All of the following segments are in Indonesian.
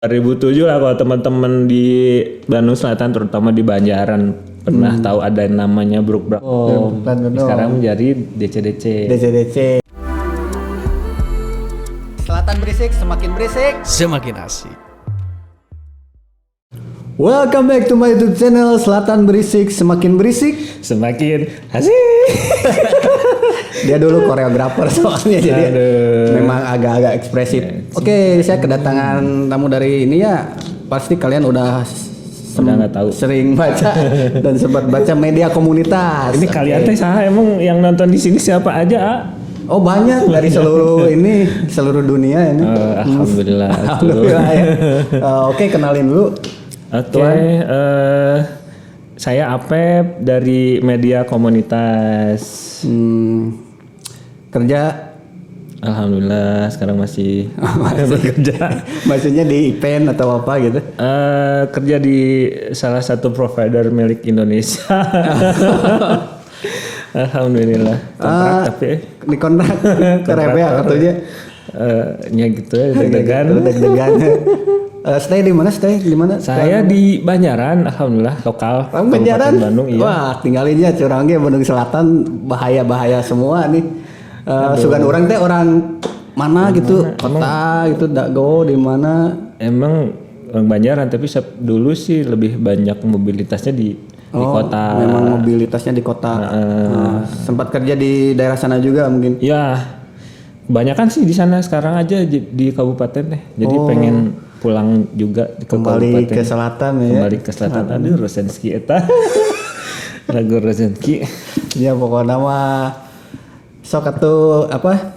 2007 lah kalau teman-teman di Bandung Selatan terutama di Banjaran pernah tahu ada yang namanya Brook-Brak. Sekarang menjadi DC-DC. Selatan berisik, semakin berisik, semakin asik. Welcome back to my YouTube channel Selatan Berisik, semakin berisik, Semakin asik. Dia dulu koreografer soalnya jadi memang agak-agak ekspresif. Oke, saya kedatangan tamu dari ini ya. Pasti kalian udah nggak tahu. Sering baca dan sempat baca media komunitas. Ini kalian teh saha emang yang nonton di sini siapa aja? Oh banyak dari seluruh dunia ini. Alhamdulillah. Alhamdulillah ya. Oke, kenalin dulu. Oke, saya Apep dari media komunitas. Kerja? Alhamdulillah sekarang masih bekerja. Maksudnya di event atau apa gitu? Kerja di salah satu provider milik Indonesia. Alhamdulillah. Kontrak tapi di kontrak keren ya katanya. Ya gitu ya deg-degan. Stay di mana? Saya di Banjaran, alhamdulillah lokal. Banjaran. Bandung, iya. Wah, tinggalinnya curangnya Bandung Selatan bahaya semua nih. Sugan orang teh orang mana gitu, kota gitu, dago di mana? Emang orang Banjaran tapi dulu sih lebih banyak mobilitasnya di kota. Memang mobilitasnya di kota. Sempat kerja di daerah sana juga mungkin. Ya, kebanyakan sih di sana sekarang aja di kabupaten teh. Jadi pengen pulang juga kembali ke selatan ya. Kembali ke selatan. Aduh, Rosenski eta. Lagu Rosenski. Ya pokoknya mah sok atuh apa?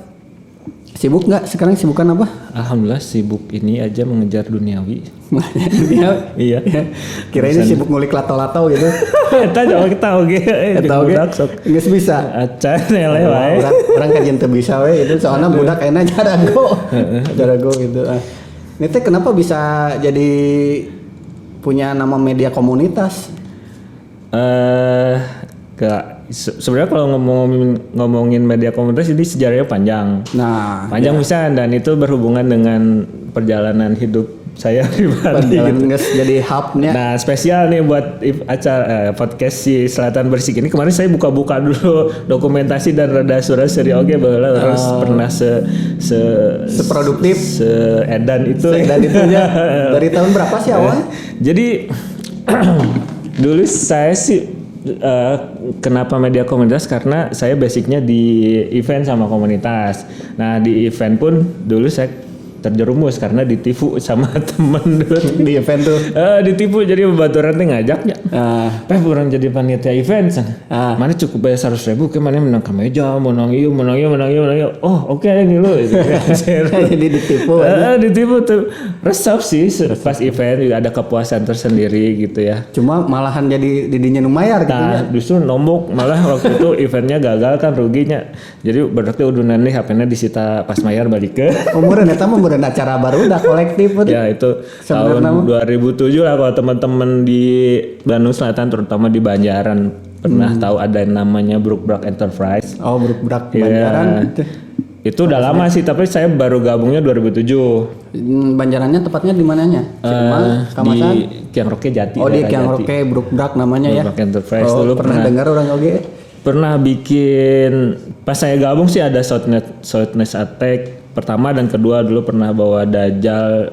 Sibuk nggak sekarang? Sibukan apa? Alhamdulillah sibuk ini aja mengejar duniawi. Iya. Kira ini sibuk ngulik lato-lato gitu. Eta jauh kita oge. Eta oge. Geus bisa. Acan eleh wae. Orang kajian teu bisa we itu soalnya budak enak jarago gitu. Ini teh kenapa bisa jadi punya nama media komunitas? Sebenarnya kalau ngomongin media komunitas ini sejarahnya panjang. Nah, panjang pisan dan itu berhubungan dengan perjalanan hidup saya pribadi. Gitu. Jadi hubnya. Nah, spesial nih buat acara podcast si Selatan Berisik ini kemarin saya buka-buka dulu dokumentasi dan rada suraseri oke bahwa harus pernah seproduktif seedan itu ya. Dari tahun berapa sih awal? Jadi dulu saya sih kenapa media komunitas karena saya basicnya di event sama komunitas. Nah di event pun dulu saya terjerumus karena ditipu sama teman dulu di event tuh. Ditipu jadi bebaturan teh ngajaknya. Orang jadi panitia event mana cukup bayar 100.000 ke mana menang kemeja, menang ieu. Oh oke ini lu. Jadi ditipu. Ditipu tuh. Resep sih pas event ada kepuasan tersendiri gitu ya. Cuma malahan jadi didinya numayar gitu ya. Justru nombok malah waktu itu eventnya gagal kan ruginya. Jadi berarti udah nih HP-nya disita pas mayar balik ke. Umurnya eta mah dan acara baru udah kolektif ya itu tahun 2007 lah kalau teman-teman di Bandung Selatan terutama di Banjaran pernah tahu ada yang namanya Brook-Brak Enterprise. Oh Brook-Brak Banjaran. Itu udah lama sih tapi saya baru gabungnya 2007. Banjarannya tepatnya di mananya? Di Kiang Roke Jati. Oh di Kiang Roke Brook-Brak namanya ya. Brook-Brak Enterprise dulu pernah dengar orang oge. Pernah bikin pas saya gabung sih ada Southerners Attack pertama dan kedua dulu pernah bawa Dajjal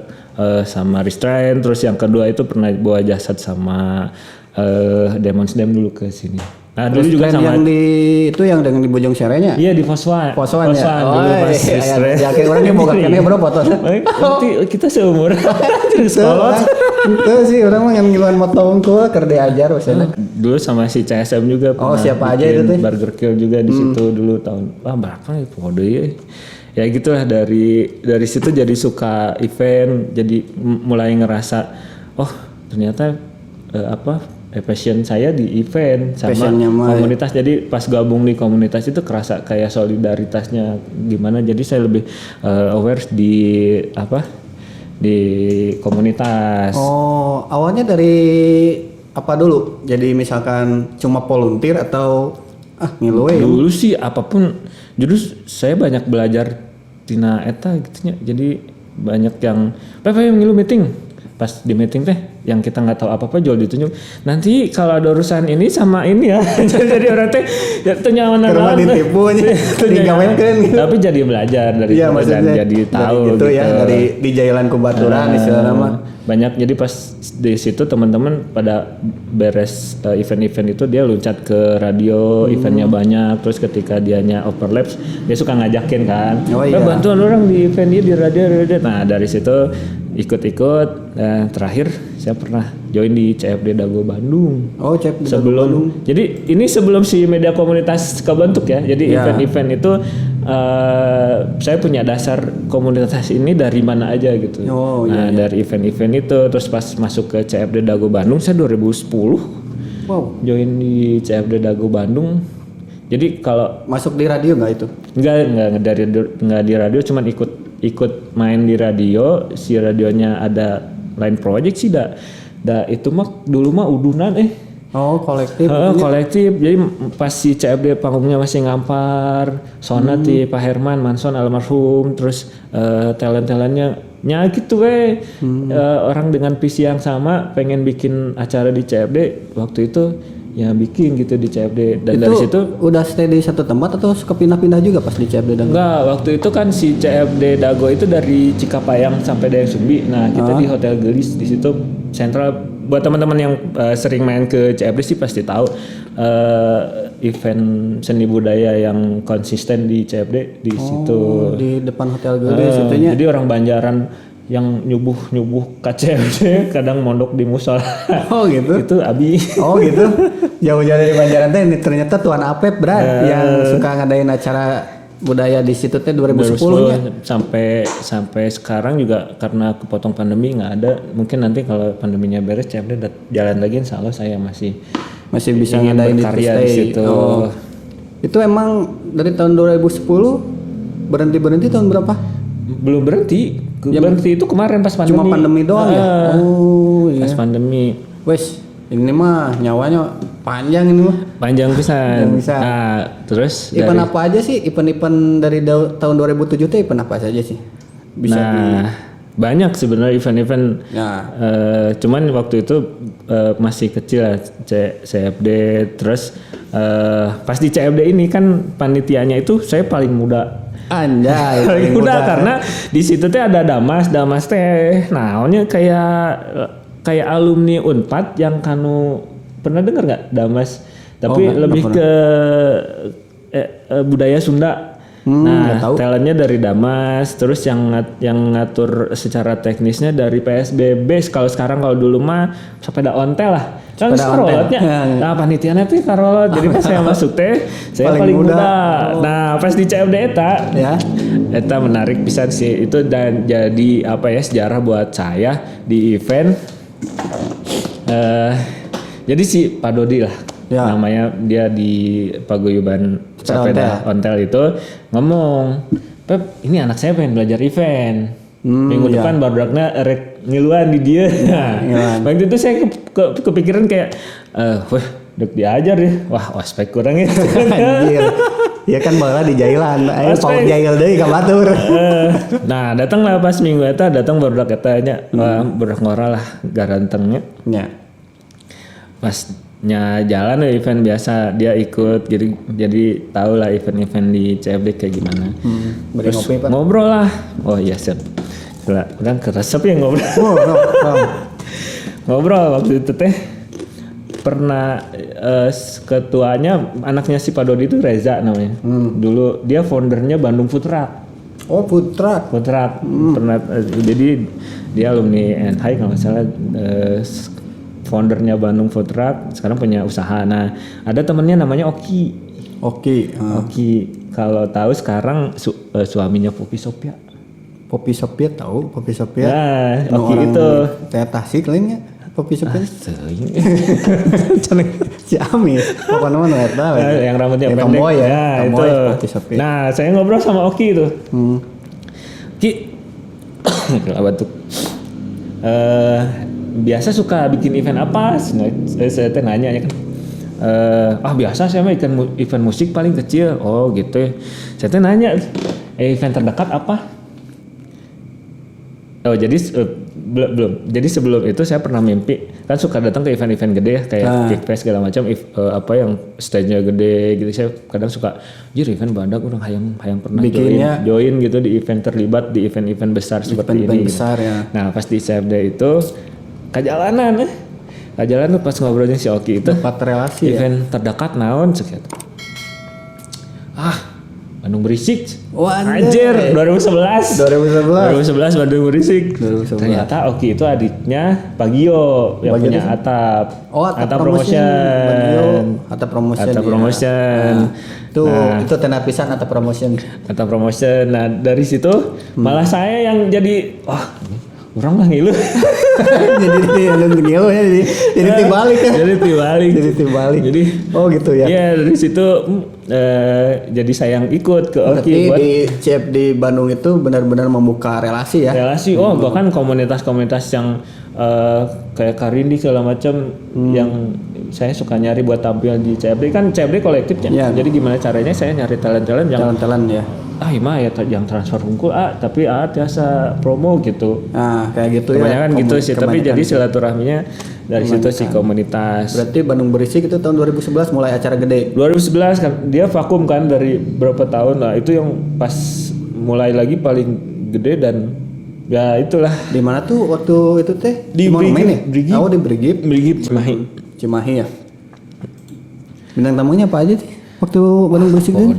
sama Restrain, terus yang kedua itu pernah bawa Jasad sama Demons Dem dulu ke sini. Nah dulu juga sama yang di itu yang dengan di Bojong Serenya. Iya di Foswan ya. Dulu pas Restrain. Ya kayak orangnya boga kene bro foto. Nanti kita seumur. Itu sih orang mah ngiluan moto unggul keur diajar maksudnya. Dulu sama si CSM juga pernah. Oh siapa aja itu teh? Burger Kill juga di situ dulu tahun berapa ya kode ya gitulah dari situ jadi suka event, jadi mulai ngerasa ternyata passion saya di event sama komunitas. Jadi pas gabung di komunitas itu kerasa kayak solidaritasnya gimana, jadi saya lebih aware di komunitas. Oh awalnya dari apa dulu? Jadi misalkan cuma volunteer atau ngiluwe? Dulu sih apapun, justru saya banyak belajar tina eta gitunya. Jadi banyak yang ngilu meeting. Pas di meeting teh yang kita nggak tahu apa-apa jual ditunjuk. Nanti kalau ada urusan ini sama ini ya. Jadi orang teh ya nyaman Karena ditipu aja, digawekeun gitu. Tapi jadi belajar dari Iya, situ dan maksudnya jadi tahu gitu ya, dari di jailan kubaturan istilahnya mah. Banyak, jadi pas di situ teman-teman pada beres event-event itu dia loncat ke radio, eventnya banyak, terus ketika dianya overlaps dia suka ngajakin kan, Oh, iya. bantuan orang di event dia di radio. Nah dari situ ikut-ikut, terakhir saya pernah join di CFD Dago Bandung. Oh, cek di Sebelum, Bandung. jadi ini sebelum si media komunitas kebentuk ya. Jadi Ya. event-event itu saya punya dasar komunitas ini dari mana aja gitu. Oh, Nah dari event-event itu, terus pas masuk ke CFD Dago Bandung saya 2010 Wow, join di CFD Dago Bandung. Jadi kalau masuk di radio nggak itu? nggak di radio, cuman ikut main di radio. Si radionya ada line project sih, itu mah dulu mah udunan Oh, kolektif. kolektif. Jadi pas si CFD panggungnya masih Ngampar, Sonat Pak Herman, Manson almarhum, terus talent-talentnya gitu orang dengan visi yang sama pengen bikin acara di CFD waktu itu ya bikin gitu di CFD, dan itu dari situ udah stay di satu tempat atau kepindah-pindah juga pas di CFD Dago? enggak, waktu itu kan si CFD Dago itu dari Cikapayang sampai Dayang Sumbi. Nah kita di Hotel Gelis di situ sentral. Buat teman-teman yang sering main ke CFD sih pasti tahu event seni budaya yang konsisten di CFD di situ. Di depan Hotel Gelis situnya. Jadi orang Banjaran yang nyubuh ke CFD kadang mondok di musola. Oh gitu. Itu Abi. Oh gitu. Jauh-jauh dari Banjaran teh ternyata Tuan Apep yang suka ngadain acara budaya di situ teh 2010 nya. Sampai sekarang juga karena kepotong pandemi nggak ada. Mungkin nanti kalau pandeminya beres CFD jalan lagi, insya Allah saya masih bisa ingin ngadain berkarya di situ. Oh. Itu emang dari tahun 2010 berhenti tahun berapa? Belum berhenti. Berhenti itu kemarin pas pandemi. Cuma pandemi doang ya? Oh iya. Pas pandemi. Wes, ini mah nyawanya panjang ini mah. Panjang pisan. Pisan. Nah, terus Event apa aja sih? Event-event dari tahun 2007 itu event apa saja sih? Banyak sebenarnya event-event. Ya. Cuman waktu itu masih kecil lah CFD. Terus pas di CFD ini kan panitianya itu saya paling muda. Anjay. Paling muda karena di situ teh ada Damas teh. Naonnya kayak alumni Unpad yang kanu pernah dengar nggak Damas? Tapi lebih ke budaya Sunda. Talentnya dari Damas, terus yang ngatur secara teknisnya dari PSBB. Kalau dulu mah sepeda ontel lah. Kan karolotnya. Nah, panitianya tuh karolot. Jadi pas saya masuk teh, saya paling muda. Nah, pas di CFD eta menarik pisan sih itu, dan jadi sejarah buat saya di event. Jadi si Pak Dodi lah. Namanya, dia di paguyuban sepeda ontel itu ngomong, "Pep, ini anak saya pengen belajar event. Minggu depan barudakna rek ngiluan di dia." Nah, waktu itu saya kepikiran kayak wah, dek diajar deh. Wah, ospek kurang ya. Anjir. Ya kan malah di jailan. Ayo pau jail deui ka batur. Nah, datanglah pas minggu eta, datang barudak eta nya, barudak ngora lah garantengnya. Nya. Pasnya jalan event biasa dia ikut, jadi tahu lah event-event di CFD kayak gimana. Terus ngopi, Pak. ngobrol lah. Oh iya, siap. Udah keresep ya ngobrol. Ngobrol waktu itu teh pernah ketuanya anaknya si Pak Dodi itu Reza namanya. Dulu dia foundernya Bandung Food Truck. Oh, Food Truck. Pernah jadi dia alumni NHI kalau nggak salah, foundernya Bandung Food Truck, sekarang punya usaha. Nah, ada temennya namanya Oki. Oki kalau tahu sekarang suaminya Poppy Sophia. Poppy Sophia tahu, Poppy Sophia. Nah, Oki itu teh Tasik lainnya. Poppy Sophia. Ceneng Si Amis. Pokoknya mana eta. Yang rambutnya pendek. Tomboy ya. Nah, Tomboy, itu. Poppy Sophia. Nah, saya ngobrol sama Oki itu. Ki, kena batuk. Biasa suka bikin event apa? Saya nanya ya kan. Biasa saya mah event musik paling kecil. Oh gitu. Saya nanya, event terdekat apa? Oh jadi belum. Jadi sebelum itu saya pernah mimpi kan suka datang ke event-event gede ya kayak Kickfest segala macam, apa yang stage-nya gede gitu. Saya kadang suka, event badak orang hayang pernah join gitu di event, terlibat di event-event besar seperti ini. Besar, gitu. ya. Nah pas di CFD itu kajalanan tuh pas ngobrolnya si Oki itu. Dapat relasi event terdekat naon sekian. Bandung Berisik. Anjir, 2011 Bandung Berisik. 2011. Ternyata Oki itu adiknya Pagio yang punya Atap. Atap Promotion. Atap Promotion. Itu tenar pisan Atap Promotion. Nah, dari situ malah saya yang jadi orang lah ngilu. jadi tibalik ya. Jadi gitu ya. Iya, dari situ jadi saya yang ikut ke Oki buat di CFD Bandung itu benar-benar membuka relasi ya. Bahkan komunitas-komunitas yang kayak Karindi segala macam yang saya suka nyari buat tampil di CFD. Kan CFD kolektifnya. Ya. Jadi gimana caranya saya nyari talent-talent yang ya. Yang transfer hunkul tapi biasa promo gitu. Nah, kayak gitu kebanyakan gitu sih, tapi jadi silaturahminya dari situ sih komunitas. Berarti Bandung Berisik itu tahun 2011 mulai acara gede. 2011 kan dia vakum kan dari berapa tahun lah, itu yang pas mulai lagi paling gede dan ya itulah. Di mana tuh waktu itu teh? Di Brigip. Oh, di Brigip Cimahi ya. Bintang tamunya apa aja sih? Waktu Bandung Berisik itu?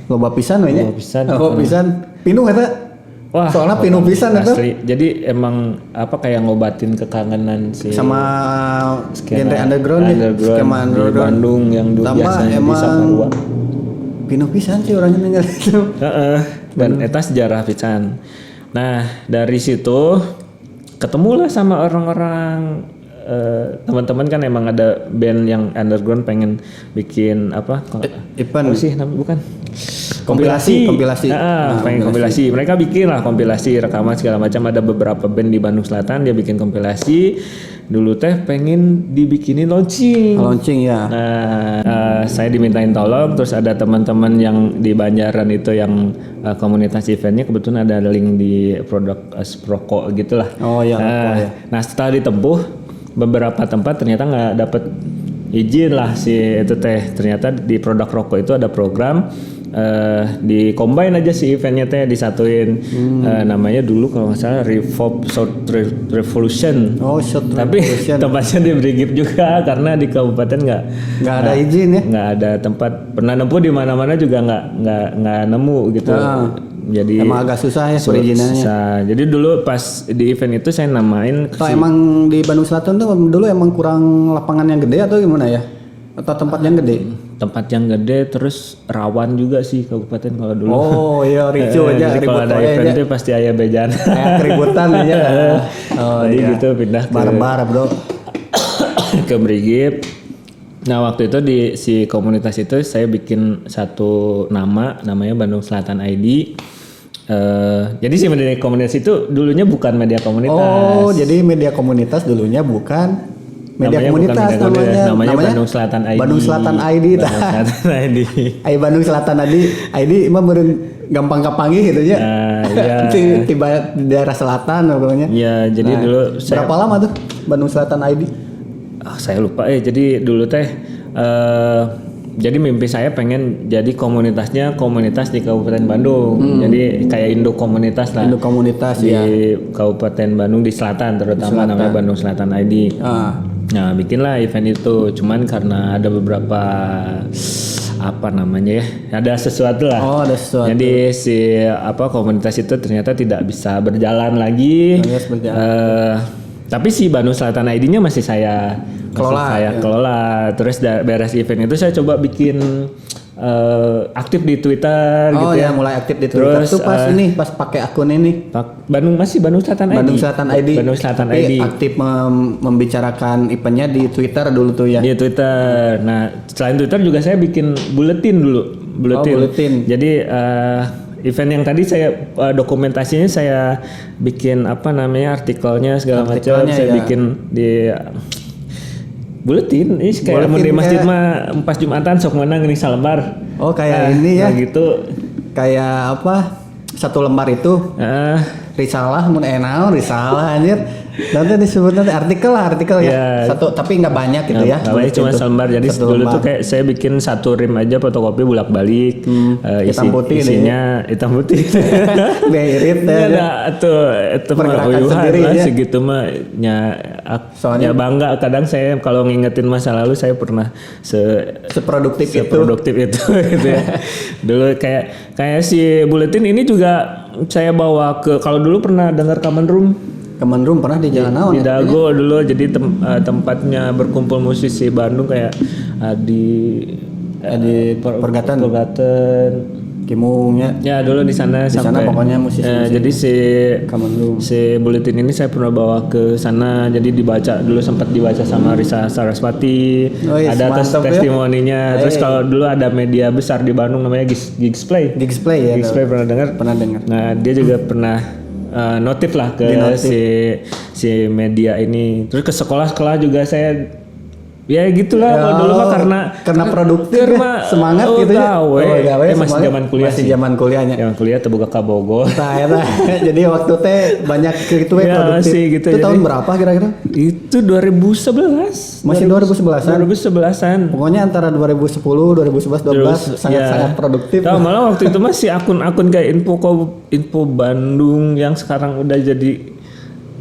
Loba pisan we nya. Loba pisan. Pinuh eta. Wah, soalnya pinuh pisan eta. Jadi emang kayak ngobatin kekangenan sih sama genre underground skema underground di Bandung yang dulu biasanya di Saparua. Pinuh pisan sih orangnya ninggal itu. Dan eta sejarah pisan. Nah, dari situ ketemulah sama orang-orang. Teman-teman kan emang ada band yang underground pengen bikin event sih bukan kompilasi. Pengen kompilasi. Mereka bikin lah kompilasi rekaman segala macam. Ada beberapa band di Bandung Selatan dia bikin kompilasi. Dulu teh pengen dibikinin launching ya. Nah, saya dimintain tolong, terus ada teman-teman yang di Banjaran itu yang komunitas eventnya kebetulan ada link di produk Sproko gitulah. Nah, setelah ditempuh beberapa tempat ternyata nggak dapat izin lah itu teh. Ternyata di produk rokok itu ada program di combine aja si eventnya teh disatuin. Namanya dulu kalau nggak salah Revolve Short Revolution. Tapi tempatnya di Brigip juga karena di kabupaten nggak ada izin ya. Nggak ada tempat, pernah nempuh di mana-mana juga nggak nemu gitu. Jadi emang agak susah ya perizinannya. Jadi dulu pas di event itu saya namain. Emang di Bandung Selatan tuh dulu emang kurang lapangan yang gede atau gimana ya? Atau tempat yang gede? Tempat yang gede, terus rawan juga sih kabupaten kalau dulu. Oh iya, ricu aja. Jadi kalau ada event itu pasti ayah bejan. Keributan aja. Jadi gitu pindah ke barbar bro. Ke Brigip. Nah waktu itu di si komunitas itu saya bikin satu namanya Bandung Selatan ID. Jadi si media komunitas itu dulunya bukan media komunitas. Oh, jadi media komunitas dulunya bukan media komunitas namanya Bandung Selatan ID. Bandung Selatan ID. Bandung Selatan ID mah beureun gampang kapanggih gitu ya. Tiba di daerah selatan pokoknya. Iya, jadi dulu berapa lama tuh Bandung Selatan ID? Saya lupa jadi dulu teh jadi mimpi saya pengen jadi komunitas di Kabupaten Bandung. Jadi kayak induk komunitas lah. Induk komunitas di Kabupaten Bandung di selatan terutama namanya Bandung Selatan ID. Nah, bikinlah event itu. Cuman karena ada beberapa ada sesuatu lah. Ada sesuatu. Jadi si komunitas itu ternyata tidak bisa berjalan lagi. Tapi si Bandung Selatan ID-nya masih saya kelola. Terus beres event itu saya coba bikin aktif di Twitter gitu ya. Mulai aktif di Twitter. Terus pas pakai akun ini. Bandung Selatan ID. Bandung Selatan ID. Aktif membicarakan eventnya di Twitter dulu tuh ya. Di Twitter. Nah, selain Twitter juga saya bikin buletin dulu. Buletin. Jadi event yang tadi saya dokumentasinya saya bikin artikelnya segala macam saya bikin di buletin. Ini kayak di masjid mah pas Jumatan sok menang ini salembar. Kayak ini ya. Gitu. Kayak satu lembar itu risalah mun naon risalah anjir. Nanti disebut nanti artikel ya. Satu tapi nggak banyak gitu ya. Namanya cuma selembar. Jadi dulu tuh kayak saya bikin satu rim aja fotokopi bolak-balik. Isinya hitam putih. Irit ya. Itu pergerakan sendiri lah segitu mah soalnya bangga kadang saya kalau ngingetin masa lalu saya pernah seproduktif itu gitu ya. Dulu kayak si buletin ini juga saya bawa ke kalau dulu pernah dengar Common Room pernah di Jalan Naon di Dago dulu jadi tempatnya berkumpul musisi Bandung kayak di Pergatan Kimungnya. Ya dulu di sana pokoknya musisi. Jadi si buletin ini saya pernah bawa ke sana jadi sempat dibaca sama Risa Saraswati. Ada testimoninya. Terus kalau dulu ada media besar di Bandung namanya Gigs Play ya. Gigs Play pernah dengar? Nah, dia juga pernah notif lah ke si media ini. Terus ke sekolah juga saya ya gitulah kalau dulu mah karena produktif semangat gitu ya. Masih zaman kuliah masih zaman kuliahnya. Zaman kuliah terbuka ke Bogor. Jadi waktu teh banyak gitu ya produktif. Gitu, itu tahun berapa kira-kira? Itu 2011. Masih 2011-an. 2011-an. Pokoknya antara 2010, 2011, 12 sangat produktif. Malah waktu itu masih akun-akun kayak info Bandung yang sekarang udah jadi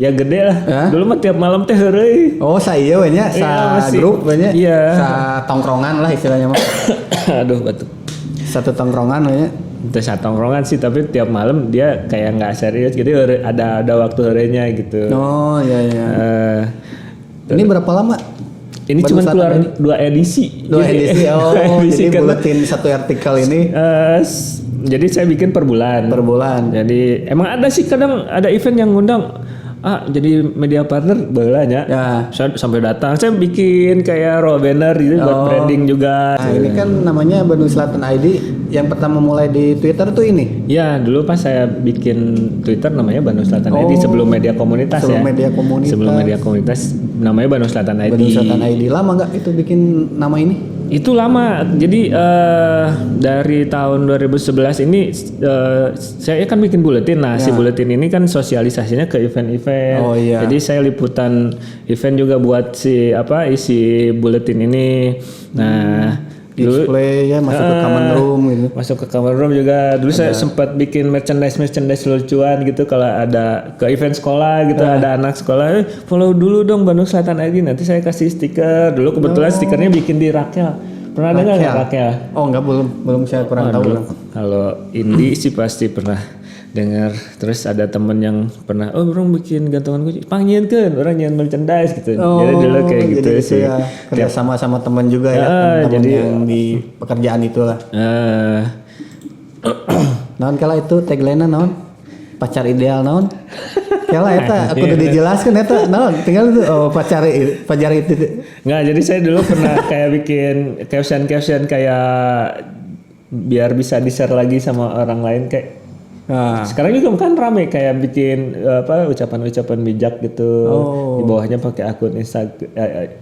ya gede lah. Dulu mah tiap malam teh heureuy. Saya we nya grup we nya. Sa tongkrongan lah istilahnya mah. Aduh batuk. Satu tongkrongan we nya. Itu satu tongkrongan sih tapi tiap malam dia kayak enggak serius jadi ada waktu heureunya gitu. Oh iya. Ini berapa lama? Ini cuma keluar 2 edisi. 2 edisi. Jadi buletin satu artikel ini. Jadi saya bikin per bulan. Jadi emang ada sih kadang ada event yang ngundang jadi media partner bolanya saya sampai datang saya bikin kayak raw banner gitu buat branding juga. Ini kan namanya Bandung Selatan ID yang pertama mulai di Twitter tuh ini ya dulu pas saya bikin Twitter namanya Bandung Selatan ID sebelum media komunitas sebelum media komunitas namanya Bandung Selatan ID. Bandung Selatan ID lama nggak itu bikin nama ini? Itu lama, jadi dari tahun 2011 ini saya kan bikin buletin. Nah si buletin ini kan sosialisasinya ke event-event. Jadi saya liputan event juga buat isi buletin ini. Nah display ya masuk ke Common Room gitu. Masuk ke Common Room juga. Dulu saya sempat bikin merchandise lucuan gitu kalau ada ke event sekolah gitu ada anak sekolah follow dulu dong Bandung Selatan ID nanti saya kasih stiker. Dulu kebetulan stikernya bikin di Rakel. Pernah dengar enggak Rakel? Enggak belum saya kurang tahu. Kalau Indi sih pasti pernah dengar. Terus ada temen yang pernah orang bikin gantungan kunci pangnyieun orang nyian merchandise gitu. Jadi dulu kayak gitu sih ya, kerja sama teman juga ya teman yang di pekerjaan itulah. Naon kala itu tagline-na naon? Pacar ideal naon? Kala eta aku udah dijelaskan eta naon tinggal itu pacar itu. Enggak, jadi saya dulu pernah kayak bikin caption kayak biar bisa di-share lagi sama orang lain kayak sekarang juga kan rame kayak bikin ucapan-ucapan bijak gitu di bawahnya pakai akun Instagram.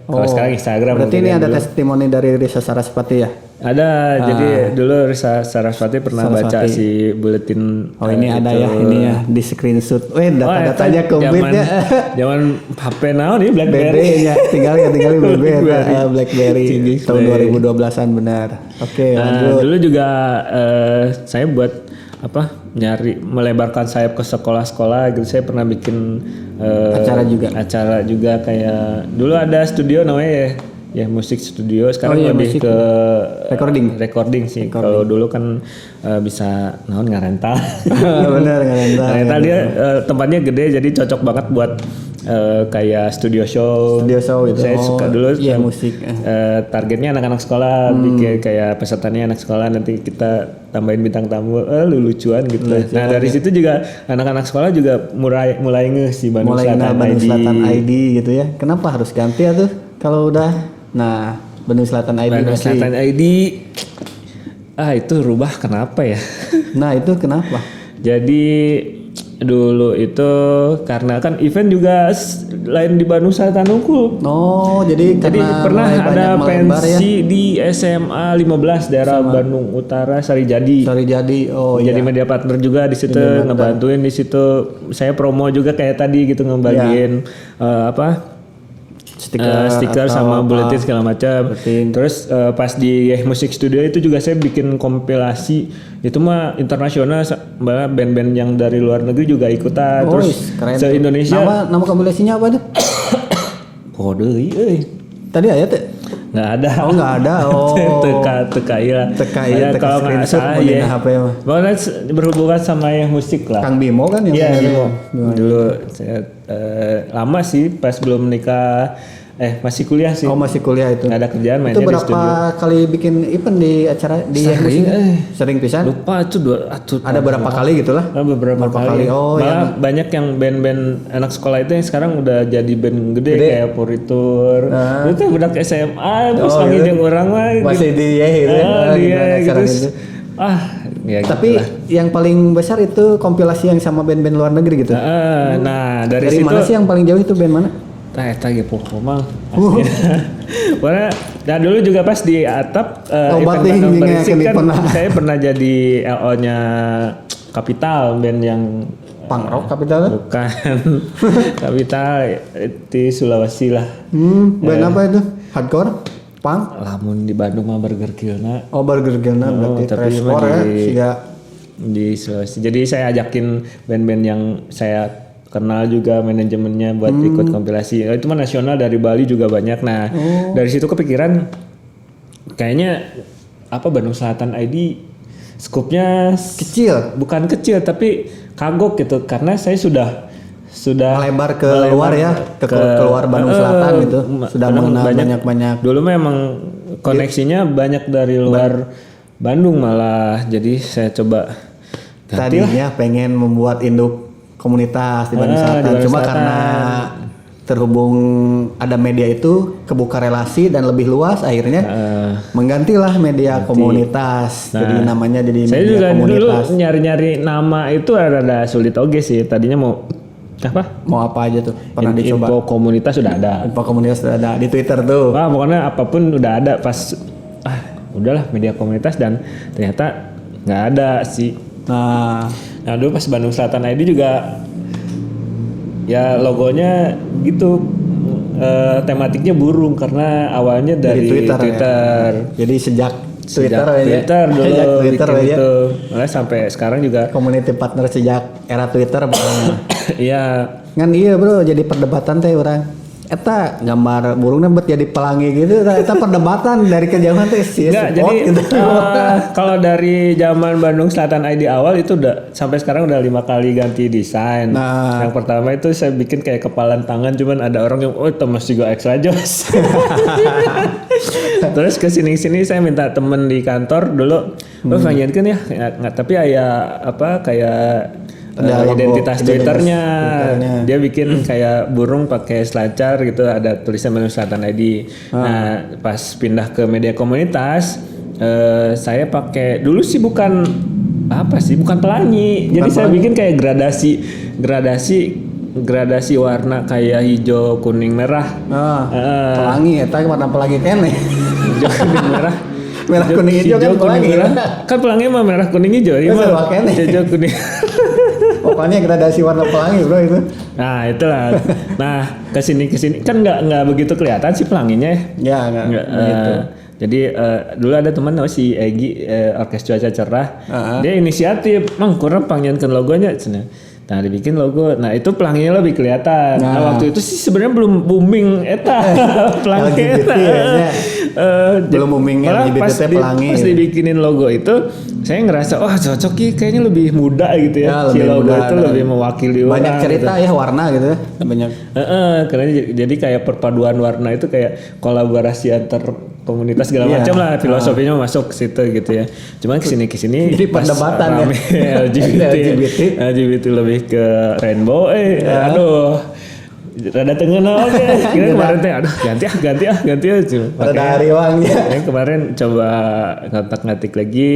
Kalau sekarang Instagram. Berarti ini ada testimoni dari Risa Saraswati ya? Ada. Jadi dulu Risa Saraswati pernah baca si buletin. Ini ada ya, ini ya di screenshot. Data-datanya komplit ya. Zaman HP now nih BlackBerry. Ya, tinggal BlackBerry tahun 2012-an benar. Oke, lanjut. Dulu juga saya buat melebarkan sayap ke sekolah-sekolah gitu. Saya pernah bikin acara juga kayak dulu ada studio namanya ya musik studio. Sekarang lebih ke recording sih. Kalau dulu kan bisa ngarental. Benar ngarental dia tempatnya gede jadi cocok banget buat kayak studio show itu. Saya suka dulu musik. Targetnya anak-anak sekolah, bikin kayak pesertanya anak sekolah, nanti kita tambahin bintang tamu lucuan gitu. Nah dari situ juga anak-anak sekolah juga mulai ngeh si Bandung Selatan ID gitu ya. Kenapa harus ganti ya tuh kalau udah Bandung Selatan ID Bandung Selatan ID itu rubah kenapa ya? Nah itu kenapa? Jadi dulu itu karena kan event juga lain di Bandung Selatan Unggul. Oh, jadi pernah ada pensi di SMA 15 daerah Bandung Utara Sarijadi. Oh jadi media partner juga di situ, ngebantuin di situ. Saya promo juga kayak tadi gitu, ngebagiin stiker sama buletin segala macam. Terus pas di musik studio itu juga saya bikin kompilasi. Itu mah internasional, band-band yang dari luar negeri juga ikutan. Terus keren. Se-Indonesia. Nama kompilasinya apa tuh? Tadi ada tuh? Nggak ada. Oh nggak ada. Oh. Teka iya. Kalau nggak salah ya. Pokoknya berhubungan sama yang musik lah. Kang Bimo kan yang Bimo. Dulu saya lama sih pas belum menikah. Masih kuliah sih. Oh masih kuliah itu. Nggak ada kerjaan, mainnya di studio. Itu berapa kali bikin event di acara di musik? Sering pisan? Lupa itu ada berapa kali gitu lah? Beberapa kali. Oh ya. Banyak yang band-band anak sekolah itu yang sekarang udah jadi band gede. Kayak Puritur. Itu budak SMA terus lagi jeung orang mah. Masih di gitu. Gitu. Ya tapi gitu yang paling besar itu kompilasi yang sama band-band luar negeri gitu. Nah dari situ, mana sih yang paling jauh itu band mana? Eta ge pokoknya karena dulu juga pas di atap event Bandung Berisik kan saya pernah jadi LO-nya Kapital, band yang punk rock Kapital? Bukan. Kapital di Sulawesi lah. Band apa itu? Hardcore? Punk? Lamun di Bandung mah Burger Gilna. Oh Burger Gilna berarti Trashcore ya. Di Sulawesi. Jadi saya ajakin band-band yang saya kenal juga manajemennya buat ikut kompilasi. Itu mah nasional, dari Bali juga banyak. Nah, dari situ kepikiran kayaknya Bandung Selatan ID skupnya kecil. Bukan kecil tapi kagok gitu, karena saya sudah melebar ke luar ya, ke keluar Bandung Selatan gitu. Sudah mengenal banyak. Dulu memang koneksinya banyak dari luar Bandung malah. Jadi saya coba tadinya pengen membuat induk komunitas di Bandung Selatan. Cuma karena terhubung ada media itu kebuka relasi dan lebih luas, akhirnya menggantilah media komunitas. Jadi namanya jadi saya media juga komunitas. Dulu nyari-nyari nama itu rada sulit oge sih. Tadinya mau apa aja tuh pernah dicoba. Info komunitas sudah ada. Info komunitas sudah ada di Twitter tuh. Pokoknya apapun udah ada. Pas udahlah media komunitas, dan ternyata nggak ada sih. Nah dulu pas Bandung Selatan ID juga ya logonya gitu, tematiknya burung karena awalnya dari Twitter. Ya? Jadi sejak Twitter dulu Twitter bikin itu. Malah sampai sekarang juga community partner sejak era Twitter. Iya. Kan iya bro, jadi perdebatan teh orang. Eta gambar burungnya buat jadi pelangi gitu. Eta perdebatan dari kejauhan teh sih. Jadi gitu. Kalau dari zaman Bandung Selatan ID awal itu udah sampai sekarang udah 5 kali ganti desain. Yang pertama itu saya bikin kayak kepalan tangan, cuman ada orang yang itu masih juga extra jos. Terus kesini saya minta temen di kantor dulu, pengenkan ya, nggak, tapi kayak identitas Twitternya. Dia bikin kayak burung pakai selancar gitu, ada tulisan Bandung Selatan ID. Nah pas pindah ke media komunitas, saya pakai dulu sih bukan pelangi. Jadi saya bikin kayak gradasi warna kayak hijau, kuning, merah. Pelangi, eta warna pelangi kene. Hijau, kuning, merah. Merah, kuning, hijau kan pelangi. Kan pelangi mah merah, kuning, hijau. Hijau, kuning. Pokoknya gradasi warna pelangi bro itu. Nah itulah. Nah kesini kan nggak begitu kelihatan sih pelanginya. Ya nggak begitu. Jadi dulu ada teman si Egi, Orkes Cuaca Cerah. Dia inisiatif, kurang panggilkan logonya. Nah dibikin logo, nah itu pelanginya lebih kelihatan. Nah waktu itu sih sebenarnya belum booming pelangi eta. Belum booming LGBT pelangi. Pas dibikinin logo itu, saya ngerasa cocok kayaknya lebih muda gitu ya. Si logo itu lebih mewakili orang. Banyak cerita gitu. Ya warna gitu ya. Banyak. Karena jadi kayak perpaduan warna itu kayak kolaborasi antar komunitas segala macam lah, filosofinya masuk ke situ gitu ya. Cuman kesini jadi perdebatan ya. LGBT lebih ke rainbow, rada tengen oke. Kira kemarin teh ganti. Rada hari wangi. Kemarin coba ngatik lagi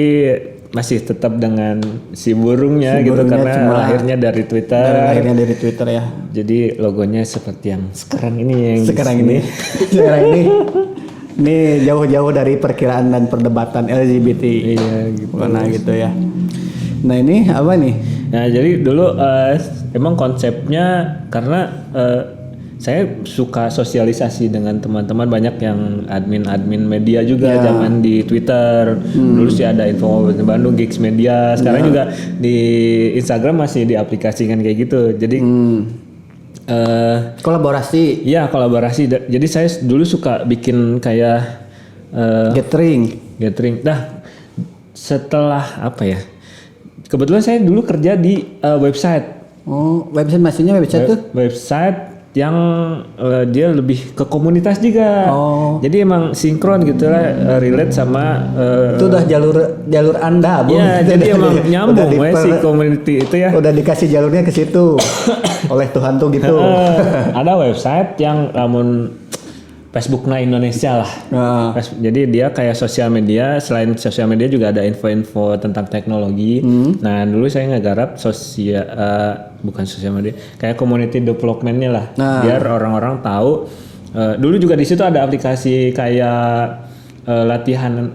masih tetap dengan si burungnya Si gitu burungnya karena cuma lahirnya dari Twitter. Lahirnya dari Twitter ya. Jadi logonya seperti yang sekarang ini yang Sekarang ini. Sekarang ini jauh-jauh dari perkiraan dan perdebatan LGBT. Iya gitu. Nah gitu ya. Nah ini apa nih? Nah jadi dulu emang konsepnya karena saya suka sosialisasi dengan teman-teman, banyak yang admin media juga zaman di Twitter. Dulu sih ada Info Bandung, Gigs Media. Sekarang juga di Instagram masih diaplikasikan kayak gitu. Jadi kolaborasi. Iya kolaborasi. Jadi saya dulu suka bikin kayak gathering. Nah setelah apa ya? Kebetulan saya dulu kerja di website. Oh website maksudnya website tuh? Website yang dia lebih ke komunitas juga. Oh. Jadi emang sinkron gitu lah, relate sama itu udah jalur Anda, Bung. Iya, jadi emang nyambung si community itu ya. Udah dikasih jalurnya ke situ. Oleh Tuhan tuh gitu. Ada website yang namun Facebooknya Indonesia lah. Jadi dia kayak sosial media, selain sosial media juga ada info-info tentang teknologi. Nah dulu saya ngegarap bukan sosial media, kayak community developmentnya lah, biar orang-orang tahu. Dulu juga di situ ada aplikasi kayak latihan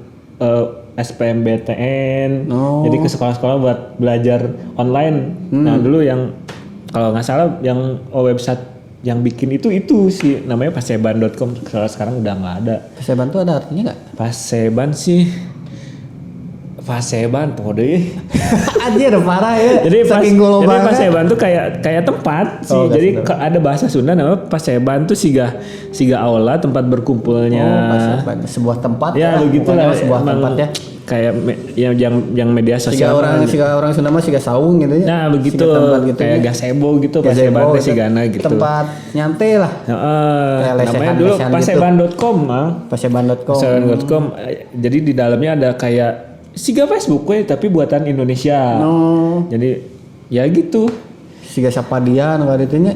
SPMBTN, jadi ke sekolah-sekolah buat belajar online. Nah dulu yang kalau nggak salah yang website yang bikin itu sih namanya paseban.com. Sekarang udah nggak ada. Paseban tuh ada artinya nggak? Paseban sih Paseban pokoknya anjir parah ya. Jadi Paseban tuh kayak tempat sih. Jadi ada bahasa Sunda namanya Paseban tuh siga aula, tempat berkumpulnya. Paseban sebuah tempat ya begitulah sebuah tempat ya. Kayak yang media sosial orang Sunda mah siga saung gitu ya. Nah begitu gitu kayak ya. Gazebo gitu, Paseban teh sigana gitu. Tempat nyantai lah. Namanya dulu paseban.com paseban.com. Jadi di dalamnya ada kayak siga Facebook tapi buatan Indonesia. Jadi ya gitu. Siga sapadian nggak itunya.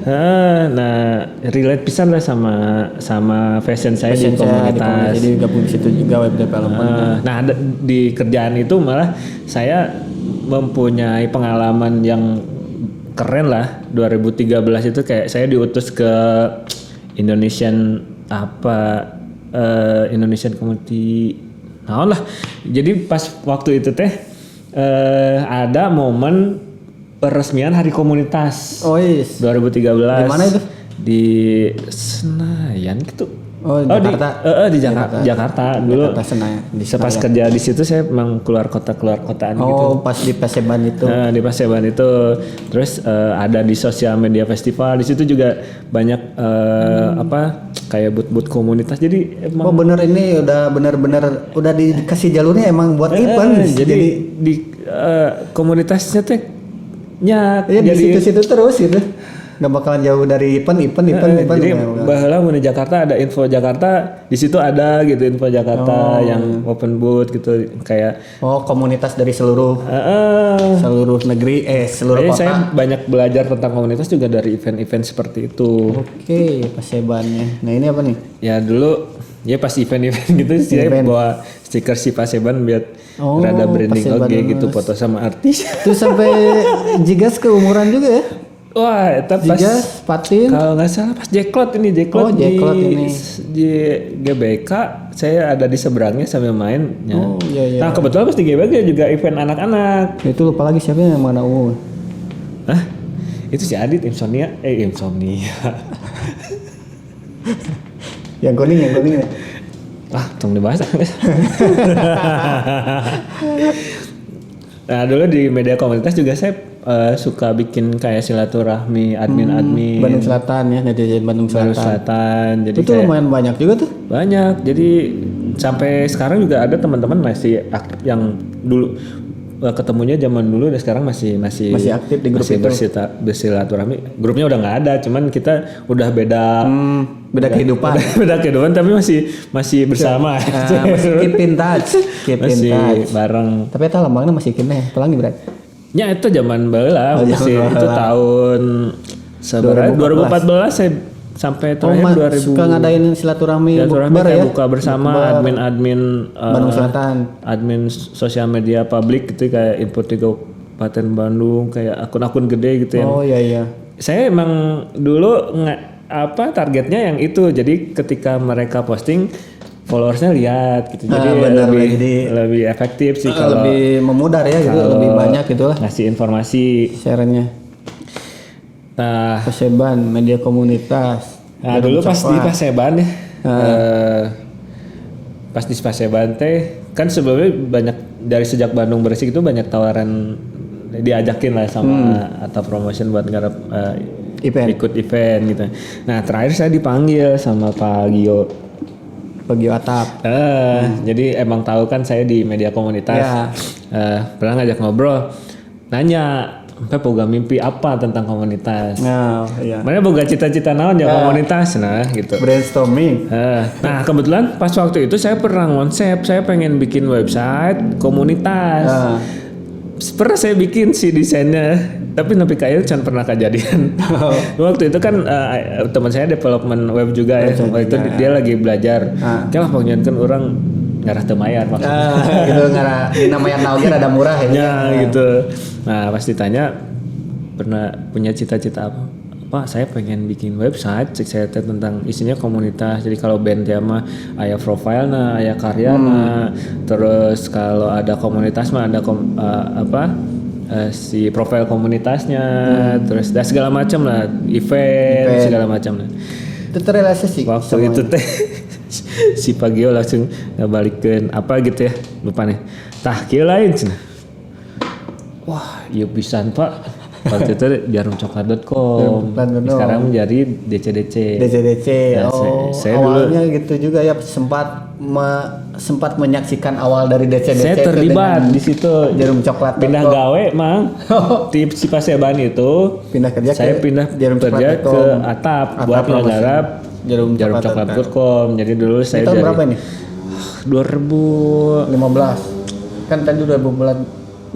Nah relate pisan lah sama fashion saya di komunitas. Jadi gabung di situ juga web development. Nah di kerjaan itu malah saya mempunyai pengalaman yang keren lah. 2013 itu kayak saya diutus ke Indonesian Indonesian Community. Nah lah. Jadi pas waktu itu ada momen peresmian Hari Komunitas. 2013. Di mana itu? Di Senayan gitu. Di Jakarta. Di Jakarta dulu. Jakarta Senayan. Pas kerja di situ saya memang keluar kotaan gitu. Pas di Paseban itu. Di Paseban itu. Terus ada di sosial media festival. Di situ juga banyak kayak booth komunitas. Jadi emang bener ini udah bener-bener udah dikasih jalurnya emang buat event. Jadi di komunitasnya ya di situ-situ terus gitu. Nggak bakalan jauh dari event. Jadi baheula mun di Jakarta ada Info Jakarta, di situ ada gitu Info Jakarta yang open booth gitu kayak komunitas dari seluruh negeri seluruh kota. Saya banyak belajar tentang komunitas juga dari event-event seperti itu. Oke, Pasebannya. Nah, ini apa nih? Ya dulu ya pas event-event gitu saya bawa stiker si Paseban biar rada branding gitu, foto sama artis. Itu sampai Jigas keumuran juga ya? Wah, itu pas Patin. Kalau nggak salah pas Jacklot ini di GBK saya ada di seberangnya sambil main. Iya. Nah kebetulan pas di GBK juga event anak-anak. Itu lupa lagi siapa yang mana umum? Itu si Adit Insomnia. Yang kuning ya. Tunggu dibahas. Nah dulu di media komunitas juga saya suka bikin kayak silaturahmi admin Bandung Selatan ya, netizen Bandung Selatan. Jadi itu lumayan banyak juga tuh. Banyak. Jadi sampai sekarang juga ada teman-teman masih aktif yang dulu ketemunya zaman dulu dan sekarang masih aktif di grup itu. Bersilaturahmi. Grupnya udah nggak ada, cuman kita udah beda kehidupan tapi masih bersama. Masih keep in touch. Bareng. Tapi eta lambangnya masih kene, pelangi berat. Ya itu zaman baheula, itu tahun 2014 saya sampai terakhir 2000 suka ngadain silaturahmi bukber ya, buka bersama admin Bandung Selatan, admin sosial media publik gitu kayak Info 3 Kabupaten Bandung, kayak akun-akun gede gitu ya. Oh iya. Saya emang dulu targetnya yang itu, jadi ketika mereka posting followersnya lihat gitu, jadi lebih efektif sih, kalau lebih memudar ya gitu, lebih banyak gitulah ngasih informasi share-nya. Nah, Paseban, media komunitas. Nah dulu pas di Paseban ya, pas di Paseban teh kan sebelumnya banyak, dari sejak Bandung Bersih itu banyak tawaran diajakin lah sama atau promotion buat ngarep ikut event gitu. Nah terakhir saya dipanggil sama Pak Gio Atap. Jadi emang tahu kan saya di media komunitas, pernah ngajak ngobrol, nanya sampai boga mimpi apa tentang komunitas. Mana boga cita-cita naon ya komunitas, nah gitu. Brainstorming. Nah kebetulan pas waktu itu saya pernah konsep, saya pengen bikin website komunitas. Pernah saya bikin sih desainnya, tapi napi kayak can pernah kejadian. Waktu itu kan teman saya development web juga ya. Waktu itu dia lagi belajar. Kalah pengen orang ngarah temayar maksudnya. Gitu ngarah di namanya naoge rada murah ya. Gitu. Nah pas ditanya pernah punya cita-cita apa? Pak saya pengen bikin website saya tentang isinya komunitas. Jadi kalau band ya mah aya profilnya, aya karyana, terus kalau ada komunitas mah ada si profil komunitasnya, terus dan segala macam lah, event segala macam lah. Itu terrealisasi. Waktu itu teh si Pak Gio langsung ngebalikin apa gitu ya, lupa nih. Tah kieu lain cenah. Wah, ieu pisan Pak. Waktu itu jarumcoklat.com. Sekarang menjadi DCDC. Nah, saya awalnya dulu, gitu juga ya, sempat menyaksikan awal dari DCDC. Saya terlibat di situ. Jarum coklat. Pindah gawe mang. Di si Paseban itu. Pindah kerja. Saya pindah kerja ke Atap buat menggarap jarumcoklat.com. Jadi dulu saya tahun berapa ini? 2015. Kan tadi 2014.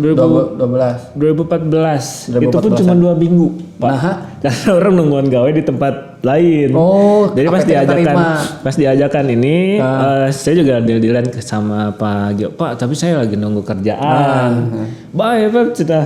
Itu pun cuma 2 minggu, Pak. Karena orang nungguan gawe di tempat lain. Jadi pas diajakan ini, saya juga deal-dealan sama Pak Gio. Pak, tapi saya lagi nunggu kerjaan. Baik, Pak, sudah.